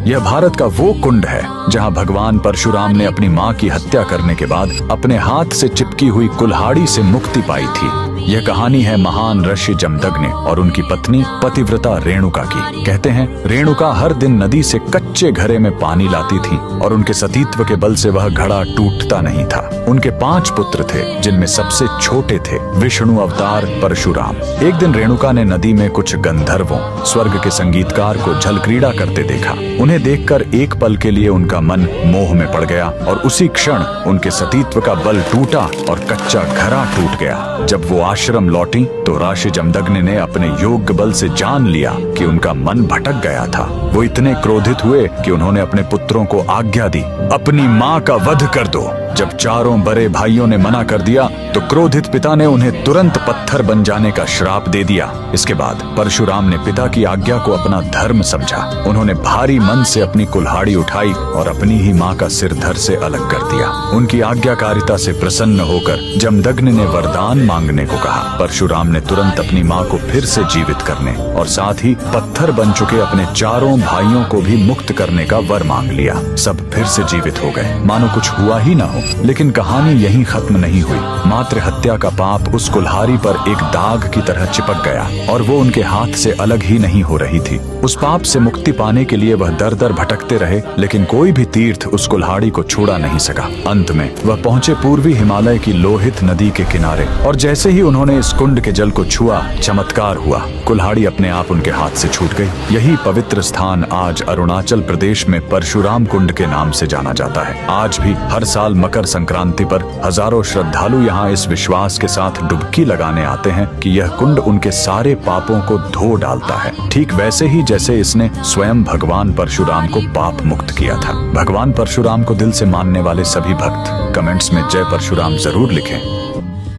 यह भारत का वो कुंड है जहाँ भगवान परशुराम ने अपनी माँ की हत्या करने के बाद अपने हाथ से चिपकी हुई कुल्हाड़ी से मुक्ति पाई थी। यह कहानी है महान ऋषि जमदग्नि और उनकी पत्नी पतिव्रता रेणुका की। कहते हैं रेणुका हर दिन नदी से कच्चे घड़े में पानी लाती थी और उनके सतीत्व के बल से वह घड़ा टूटता नहीं था। उनके 5 पुत्र थे जिनमें सबसे छोटे थे विष्णु अवतार परशुराम। एक दिन रेणुका ने नदी में कुछ गंधर्वों स्वर्ग के संगीतकार को जल क्रीड़ा करते देखा। उन्हें देखकर एक पल के लिए उनका मन मोह में पड़ गया और उसी क्षण उनके सतीत्व का बल टूटा और कच्चा घड़ा टूट गया। जब वो आश्रम लौटी तो ऋषि जमदग्नि ने अपने योग्य बल से जान लिया कि उनका मन भटक गया था। वो इतने क्रोधित हुए कि उन्होंने अपने पुत्रों को आज्ञा दी, अपनी माँ का वध कर दो। जब चारों बड़े भाइयों ने मना कर दिया तो क्रोधित पिता ने उन्हें तुरंत पत्थर बन जाने का श्राप दे दिया। इसके बाद परशुराम ने पिता की आज्ञा को अपना धर्म समझा। उन्होंने भारी मन से अपनी कुल्हाड़ी उठाई और अपनी ही माँ का सिर धड़ से अलग कर दिया। उनकी आज्ञाकारिता से प्रसन्न होकर जमदग्नि ने वरदान मांगने को कहा। परशुराम ने तुरंत अपनी माँ को फिर से जीवित करने और साथ ही पत्थर बन चुके अपने चारों भाइयों को भी मुक्त करने का वर मांग लिया। सब फिर से जीवित हो गए, मानो कुछ हुआ ही ना हो। लेकिन कहानी यहीं खत्म नहीं हुई। मात्र हत्या का पाप उस कुल्हाड़ी पर एक दाग की तरह चिपक गया और वो उनके हाथ से अलग ही नहीं हो रही थी। उस पाप से मुक्ति पाने के लिए वह दर दर भटकते रहे, लेकिन कोई भी तीर्थ उस कुल्हाड़ी को छुड़ा नहीं सका। अंत में वह पहुंचे पूर्वी हिमालय की लोहित नदी के किनारे और जैसे ही उन्होंने इस कुंड के जल को छुआ, चमत्कार हुआ। कुल्हाड़ी अपने आप उनके हाथ से छूट गई। यही पवित्र स्थान आज अरुणाचल प्रदेश में परशुराम कुंड के नाम से जाना जाता है। आज भी हर साल मकर संक्रांति पर हजारों श्रद्धालु यहाँ इस विश्वास के साथ डुबकी लगाने आते हैं कि यह कुंड उनके सारे पापों को धो डालता है, ठीक वैसे ही जैसे इसने स्वयं भगवान परशुराम को पाप मुक्त किया था। भगवान परशुराम को दिल से मानने वाले सभी भक्त कमेंट्स में जय परशुराम जरूर लिखें।